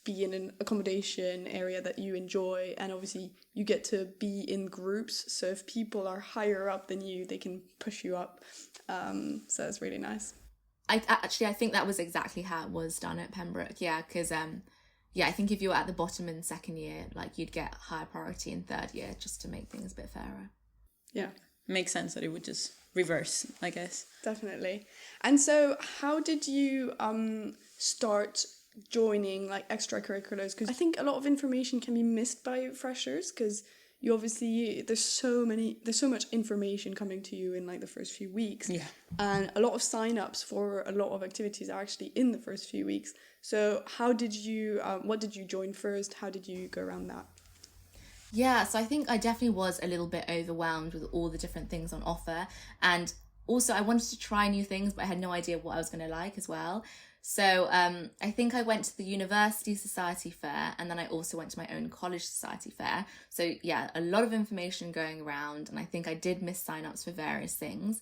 be in an accommodation area that you enjoy, and obviously you get to be in groups, so if people are higher up than you, they can push you up, so that's really nice. I think that was exactly how it was done at Pembroke, yeah, because I think if you were at the bottom in second year, like you'd get higher priority in third year just to make things a bit fairer. Yeah. Makes sense that it would just reverse, I guess. Definitely. And so how did you start joining like extracurriculars? Because I think a lot of information can be missed by freshers, because you obviously there's so much information coming to you in like the first few weeks, and a lot of sign-ups for a lot of activities are actually in the first few weeks. So how did you what did you join first? How did you go around that? Yeah, so I think I definitely was a little bit overwhelmed with all the different things on offer, and also I wanted to try new things, but I had no idea what I was going to like as well. So I think I went to the University Society Fair, and then I also went to my own college society fair. So yeah, a lot of information going around, and I think I did miss sign-ups for various things.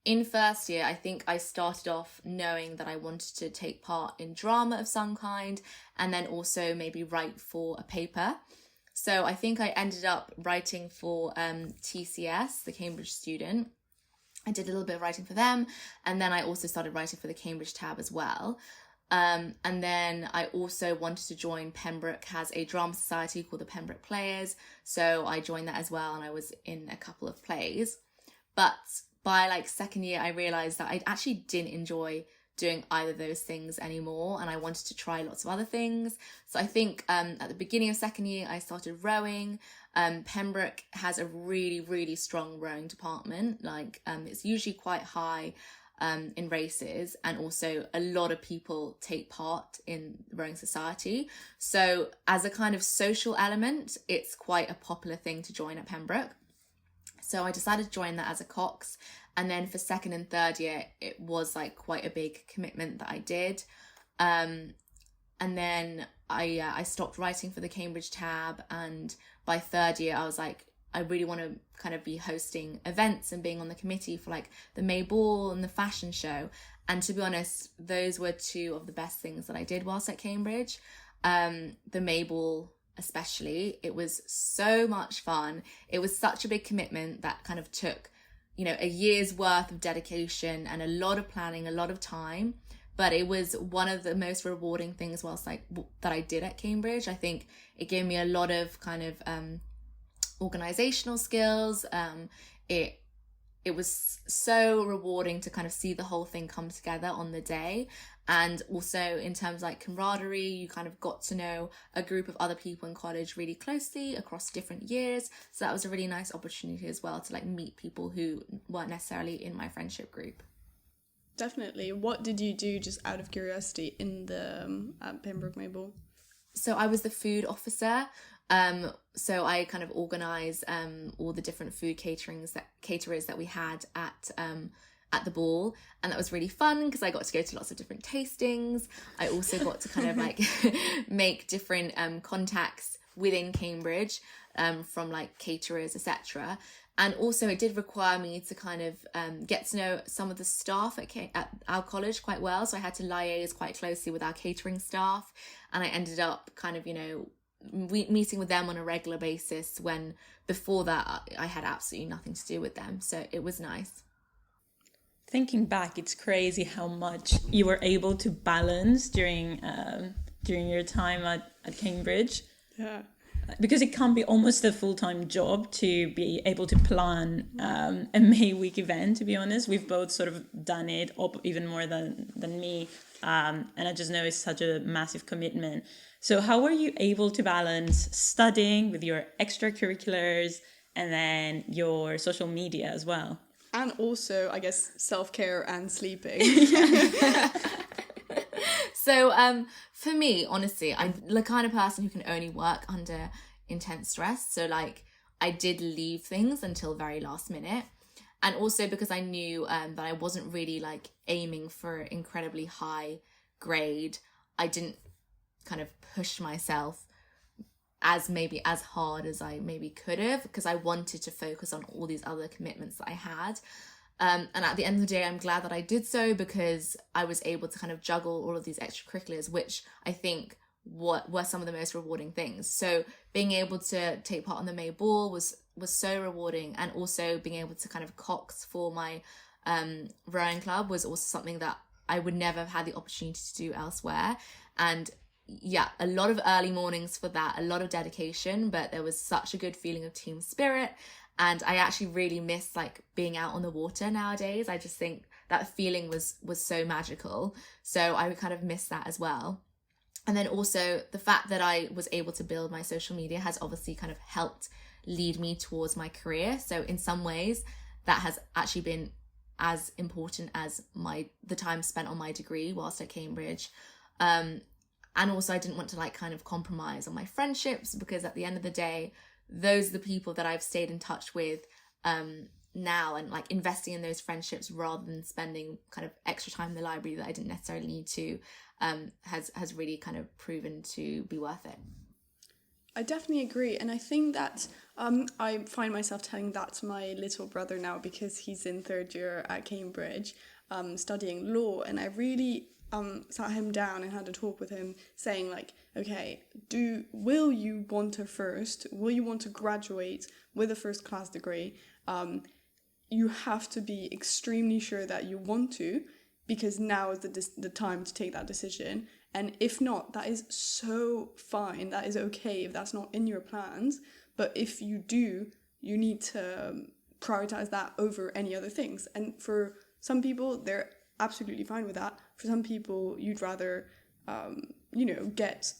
In first year, I think I started off knowing that I wanted to take part in drama of some kind, and then also maybe write for a paper. So I think I ended up writing for TCS, the Cambridge Student. I did a little bit of writing for them, and then I also started writing for the Cambridge Tab as well. And then I also wanted to join Pembroke has a drama society called the Pembroke Players, so I joined that as well, and I was in a couple of plays. But by like second year, I realised that I actually didn't enjoy doing either of those things anymore, and I wanted to try lots of other things. So I think at the beginning of second year, I started rowing. Pembroke has a really, really strong rowing department. Like it's usually quite high in races, and also a lot of people take part in the rowing society. So as a kind of social element, it's quite a popular thing to join at Pembroke. So I decided to join that as a Cox. And then for second and third year, it was like quite a big commitment that I did. And then I stopped writing for the Cambridge Tab. And by third year, I was like, I really want to kind of be hosting events and being on the committee for like the May Ball and the fashion show. And to be honest, those were two of the best things that I did whilst at Cambridge. The May Ball especially, it was so much fun. It was such a big commitment that kind of took, a year's worth of dedication and a lot of planning, a lot of time. But it was one of the most rewarding things that I did at Cambridge. I think it gave me a lot of kind of organizational skills. It was so rewarding to kind of see the whole thing come together on the day. And also in terms of camaraderie, you kind of got to know a group of other people in college really closely across different years. So that was a really nice opportunity as well to meet people who weren't necessarily in my friendship group. Definitely. What did you do, just out of curiosity, in the Pembroke Mabel? So I was the food officer. So I kind of organised all the different food caterers that we had at the ball, and that was really fun because I got to go to lots of different tastings. I also got to kind of make different contacts within Cambridge from caterers, etc. And also it did require me to kind of get to know some of the staff at our college quite well. So I had to liaise quite closely with our catering staff, and I ended up kind of, meeting with them on a regular basis, when before that I had absolutely nothing to do with them. So it was nice. Thinking back, it's crazy how much you were able to balance during your time at Cambridge. Yeah. Because it can't be almost a full-time job to be able to plan a May week event, to be honest. We've both sort of done it, even more than me. And I just know it's such a massive commitment. So how were you able to balance studying with your extracurriculars and then your social media as well? And also, I guess, self-care and sleeping. So for me, honestly, I'm the kind of person who can only work under intense stress. So I did leave things until very last minute. And also because I knew that I wasn't really aiming for an incredibly high grade, I didn't kind of push myself as hard as I maybe could have, because I wanted to focus on all these other commitments that I had. And at the end of the day, I'm glad that I did so, because I was able to kind of juggle all of these extracurriculars, which I think were some of the most rewarding things. So being able to take part on the May Ball was so rewarding, and also being able to kind of cox for my rowing club was also something that I would never have had the opportunity to do elsewhere. And yeah, a lot of early mornings for that, a lot of dedication, but there was such a good feeling of team spirit. And I actually really miss being out on the water nowadays. I just think that feeling was so magical. So I would kind of miss that as well. And then also the fact that I was able to build my social media has obviously kind of helped lead me towards my career. So in some ways that has actually been as important as the time spent on my degree whilst at Cambridge. And also I didn't want to kind of compromise on my friendships, because at the end of the day, those are the people that I've stayed in touch with now, and investing in those friendships rather than spending kind of extra time in the library that I didn't necessarily need to has really kind of proven to be worth it. I definitely agree, and I think that I find myself telling that to my little brother now, because he's in third year at Cambridge studying law, and I really sat him down and had a talk with him, saying okay, will you want to graduate with a first class degree? You have to be extremely sure that you want to, because now is the time to take that decision. And if not, that is so fine. That is okay if that's not in your plans. But if you do, you need to prioritize that over any other things. And for some people, they're absolutely fine with that. For some people, you'd rather, get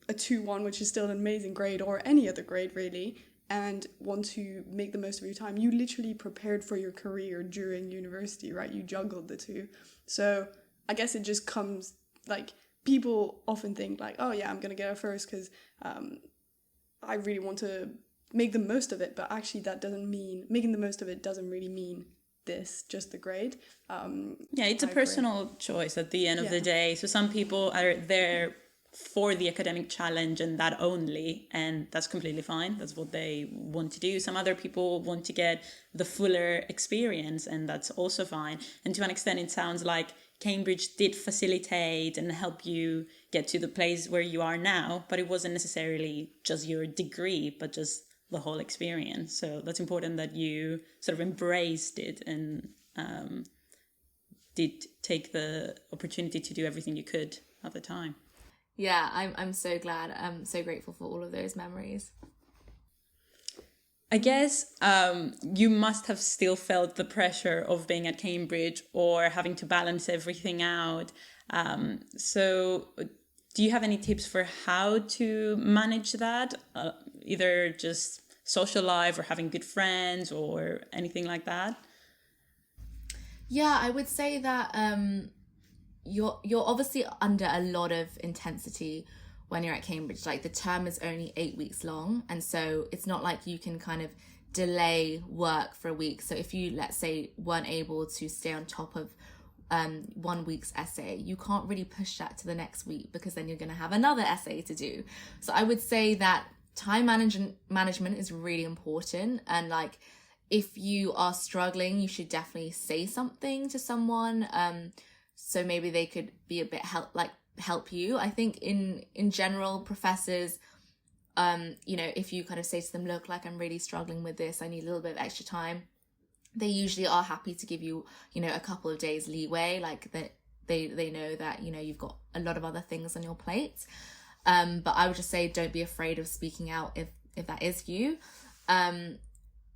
a 2-1, which is still an amazing grade, or any other grade really, and want to make the most of your time. You literally prepared for your career during university, right? You juggled the two. So I guess it just comes, people often think oh yeah, I'm going to get a first because I really want to make the most of it. But actually that doesn't mean, making the most of it doesn't really mean just the grade. It's a personal choice at the end of the day. So some people are there for the academic challenge and that only, and that's completely fine. That's what they want to do. Some other people want to get the fuller experience, and that's also fine. And to an extent, it sounds like Cambridge did facilitate and help you get to the place where you are now, but it wasn't necessarily just your degree, but just the whole experience. So that's important that you sort of embraced it and did take the opportunity to do everything you could at the time. Yeah, I'm so glad. I'm so grateful for all of those memories. I guess you must have still felt the pressure of being at Cambridge or having to balance everything out. So do you have any tips for how to manage that? Either just social life or having good friends or anything like that? Yeah, I would say that you're obviously under a lot of intensity when you're at Cambridge. Like, the term is only 8 weeks long, and so it's not like you can kind of delay work for a week. So if you, let's say, weren't able to stay on top of 1 week's essay, you can't really push that to the next week, because then you're going to have another essay to do. So I would say that time management is really important, and like, if you are struggling, you should definitely say something to someone, so maybe they could be a bit help you. I think in general, professors, if you kind of say to them, look, like, I'm really struggling with this, I need a little bit of extra time, they usually are happy to give you, a couple of days leeway, like that they know that, you've got a lot of other things on your plate. But I would just say, don't be afraid of speaking out if that is you.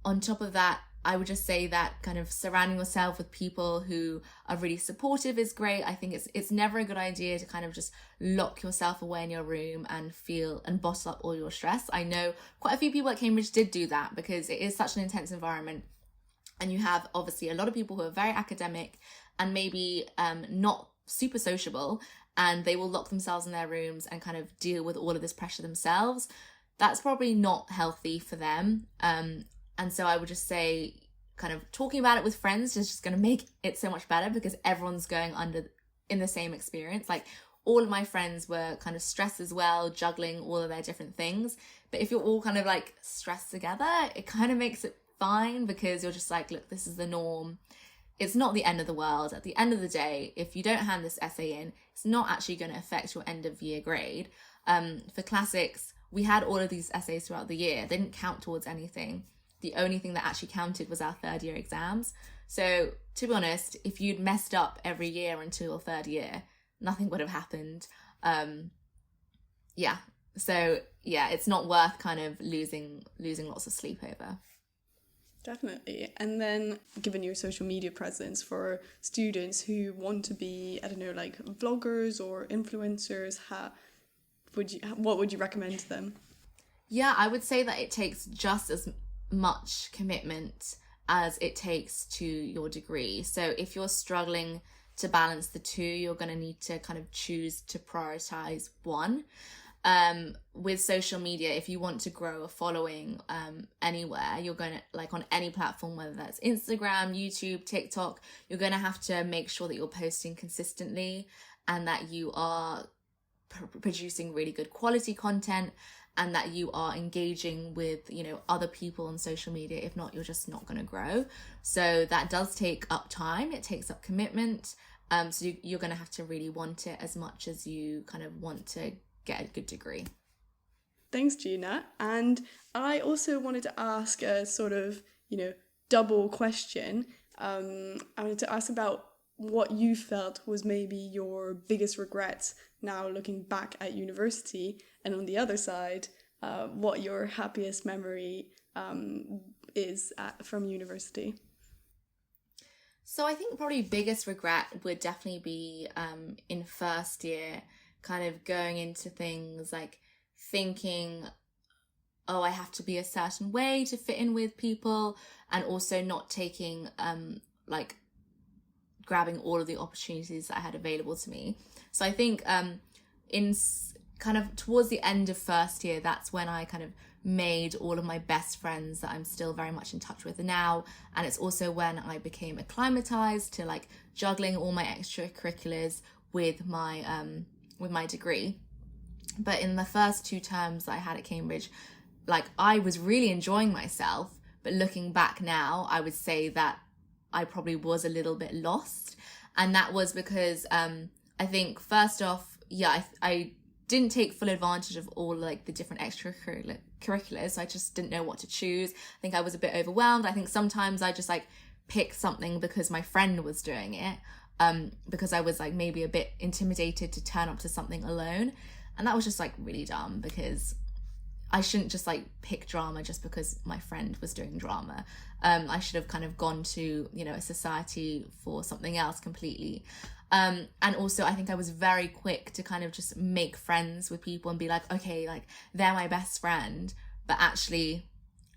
On top of that, I would just say that kind of surrounding yourself with people who are really supportive is great. I think it's never a good idea to kind of just lock yourself away in your room and bottle up all your stress. I know quite a few people at Cambridge did do that, because it is such an intense environment. And you have obviously a lot of people who are very academic and maybe not super sociable, and they will lock themselves in their rooms and kind of deal with all of this pressure themselves. That's probably not healthy for them. And so I would just say, kind of talking about it with friends is just going to make it so much better, because everyone's going in the same experience. Like, all of my friends were kind of stressed as well, juggling all of their different things. But if you're all kind of like stressed together, it kind of makes it fine, because you're just like, look, this is the norm. It's not the end of the world. At the end of the day, if you don't hand this essay in, it's not actually going to affect your end of year grade. For classics, we had all of these essays throughout the year. They didn't count towards anything. The only thing that actually counted was our third year exams. So to be honest, if you'd messed up every year until third year, nothing would have happened. So it's not worth kind of losing lots of sleep over. Definitely. And then, given your social media presence, for students who want to be, I don't know, like vloggers or influencers, what would you recommend to them? Yeah, I would say that it takes just as much commitment as it takes to your degree. So if you're struggling to balance the two, you're going to need to kind of choose to prioritize one. With social media, if you want to grow a following anywhere, you're going to, like, on any platform, whether that's Instagram, YouTube, TikTok, you're going to have to make sure that you're posting consistently, and that you are producing really good quality content, and that you are engaging with, other people on social media. If not, you're just not going to grow. So that does take up time. It takes up commitment. So you're going to have to really want it as much as you kind of want to get a good degree. Thanks, Gina. And I also wanted to ask a sort of, double question. I wanted to ask about what you felt was maybe your biggest regret now looking back at university, and on the other side, what your happiest memory is from university. So I think probably biggest regret would definitely be in first year, kind of going into things like thinking, oh, I have to be a certain way to fit in with people, and also not taking grabbing all of the opportunities that I had available to me. So I think in kind of towards the end of first year, that's when I kind of made all of my best friends that I'm still very much in touch with now. And it's also when I became acclimatized to like juggling all my extracurriculars with my degree. But in the first 2 terms that I had at Cambridge, like, I was really enjoying myself, but looking back now, I would say that I probably was a little bit lost. And that was because I think first off, I didn't take full advantage of all like the different extracurriculars. So I just didn't know what to choose. I think I was a bit overwhelmed. I think sometimes I just like pick something because my friend was doing it, because I was like maybe a bit intimidated to turn up to something alone. And that was just like really dumb, because I shouldn't just like pick drama just because my friend was doing drama. I should have kind of gone to, you know, a society for something else completely. And also I think I was very quick to kind of just make friends with people and be like, okay, like they're my best friend, but actually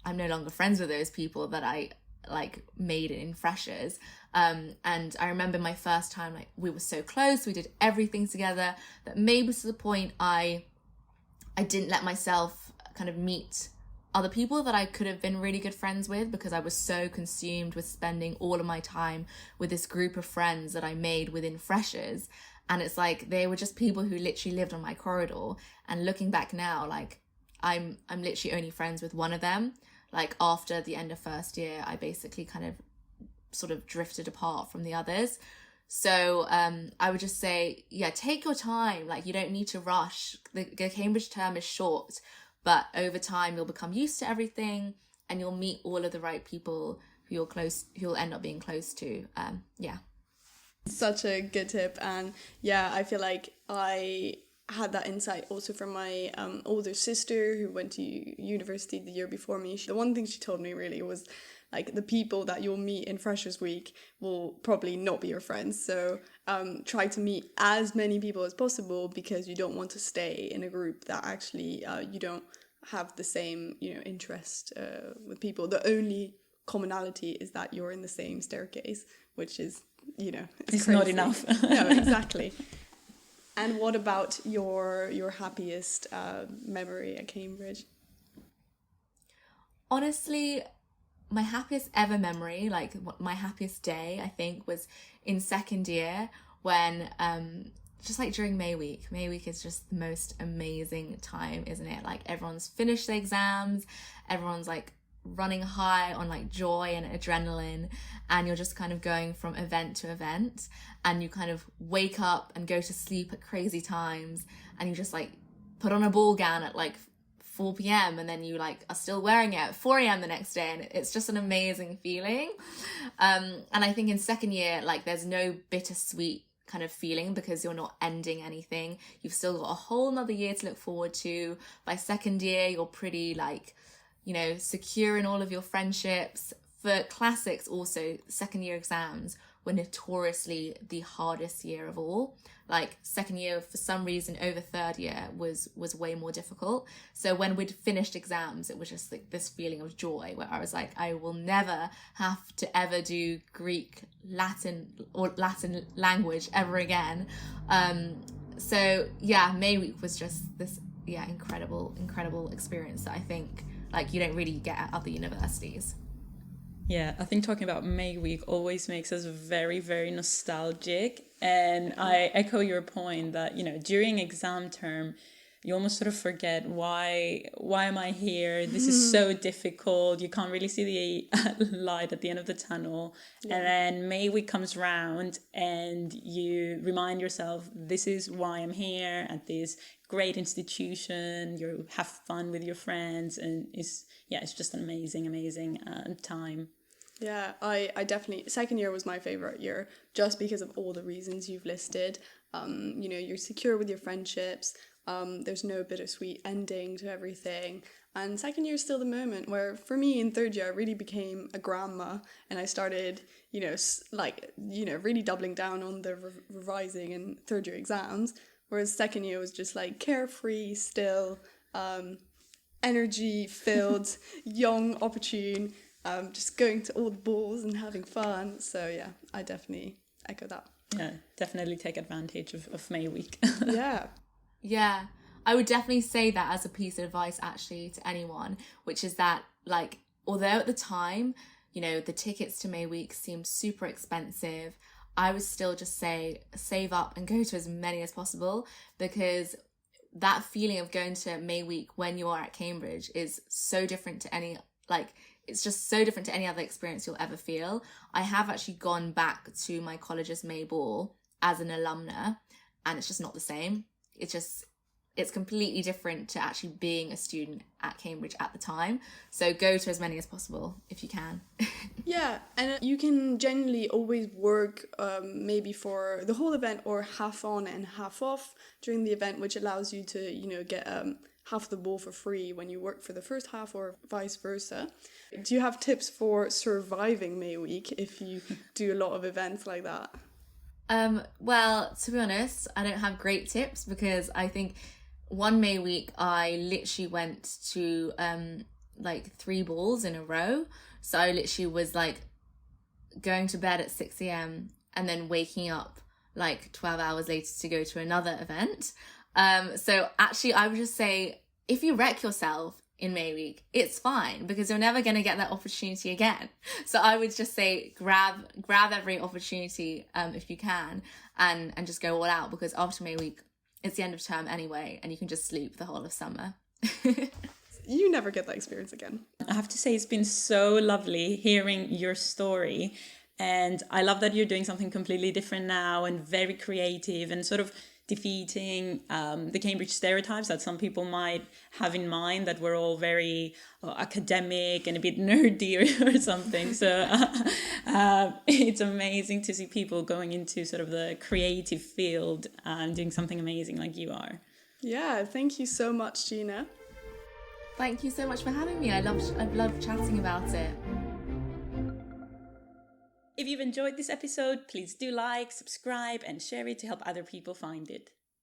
I'm no longer friends with those people that I like made in freshers. And I remember my first time, like we were so close, we did everything together, that maybe to the point I didn't let myself kind of meet other people that I could have been really good friends with, because I was so consumed with spending all of my time with this group of friends that I made within freshers. And it's like they were just people who literally lived on my corridor. And looking back now, like I'm literally only friends with one of them. Like after the end of first year, I basically kind of sort of drifted apart from the others. So I would just say, yeah, take your time. Like you don't need to rush. The Cambridge term is short, but over time you'll become used to everything and you'll meet all of the right people who you'll end up being close to. Yeah. Such a good tip. And yeah, I feel like I had that insight also from my older sister who went to university the year before me. The one thing she told me really was like the people that you'll meet in Freshers Week will probably not be your friends. So try to meet as many people as possible, because you don't want to stay in a group that actually you don't have the same, you know, interest with people. The only commonality is that you're in the same staircase, which is, you know, it's crazy. not enough. No, exactly. And what about your happiest memory at Cambridge? Honestly, my happiest ever memory, like my happiest day, I think, was in second year when, just like during May Week. May Week is just the most amazing time, isn't it? Like everyone's finished their exams, everyone's like running high on like joy and adrenaline, and you're just kind of going from event to event, and you kind of wake up and go to sleep at crazy times, and you just like put on a ball gown at like 4 p.m. and then you like are still wearing it at 4 a.m. the next day, and it's just an amazing feeling. And I think in second year, like there's no bittersweet kind of feeling, because you're not ending anything. You've still got a whole nother year to look forward to. By second year, you're pretty like, you know, secure in all of your friendships. For classics also, second year exams were notoriously the hardest year of all. Like second year, for some reason, over third year was way more difficult. So when we'd finished exams, it was just like this feeling of joy where I was like, I will never have to ever do Greek, Latin or Latin language ever again. So yeah, May Week was just this, yeah, incredible experience that I think like you don't really get at other universities. Yeah, I think talking about May Week always makes us very, very nostalgic. And I echo your point that, you know, during exam term, you almost sort of forget why am I here? This is so difficult. You can't really see the light at the end of the tunnel. Yeah. And then May Week comes round and you remind yourself, this is why I'm here at this great institution. You have fun with your friends, and it's just an amazing time. Yeah, I definitely, second year was my favorite year, just because of all the reasons you've listed. You know, you're secure with your friendships. There's no bittersweet ending to everything. And second year is still the moment where, for me, in third year, I really became a grandma, and I started, you know, really doubling down on the revising and third year exams. Whereas second year was just like carefree, still, energy filled, young, opportune. Just going to all the balls and having fun. So yeah, I definitely echo that. Yeah, definitely take advantage of May Week. Yeah, I would definitely say that as a piece of advice actually to anyone, which is that like, although at the time, you know, the tickets to May Week seemed super expensive, I would still just say save up and go to as many as possible, because that feeling of going to May Week when you are at Cambridge is so different to any, like, it's just so different to any other experience you'll ever feel. I have actually gone back to my college's May Ball as an alumna, and it's just not the same. It's it's completely different to actually being a student at Cambridge at the time. So go to as many as possible if you can. Yeah, and you can generally always work maybe for the whole event or half on and half off during the event, which allows you to, get half the ball for free when you work for the first half or vice versa. Do you have tips for surviving May Week if you do a lot of events like that? Well, to be honest, I don't have great tips because I think one May week I literally went to like 3 balls in a row. So I literally was like going to bed at 6 a.m. and then waking up like 12 hours later to go to another event. So actually I would just say, if you wreck yourself in May week, it's fine because you're never going to get that opportunity again. So I would just say grab every opportunity if you can and just go all out, because after May week it's the end of term anyway and you can just sleep the whole of summer. You never get that experience again. I have to say it's been so lovely hearing your story, and I love that you're doing something completely different now and very creative and sort of defeating the Cambridge stereotypes that some people might have in mind, that we're all very academic and a bit nerdy or something. So it's amazing to see people going into sort of the creative field and doing something amazing like you are. Yeah, thank you so much, Gina. Thank you so much for having me. I've loved chatting about it. If you've enjoyed this episode, please do like, subscribe, and share it to help other people find it.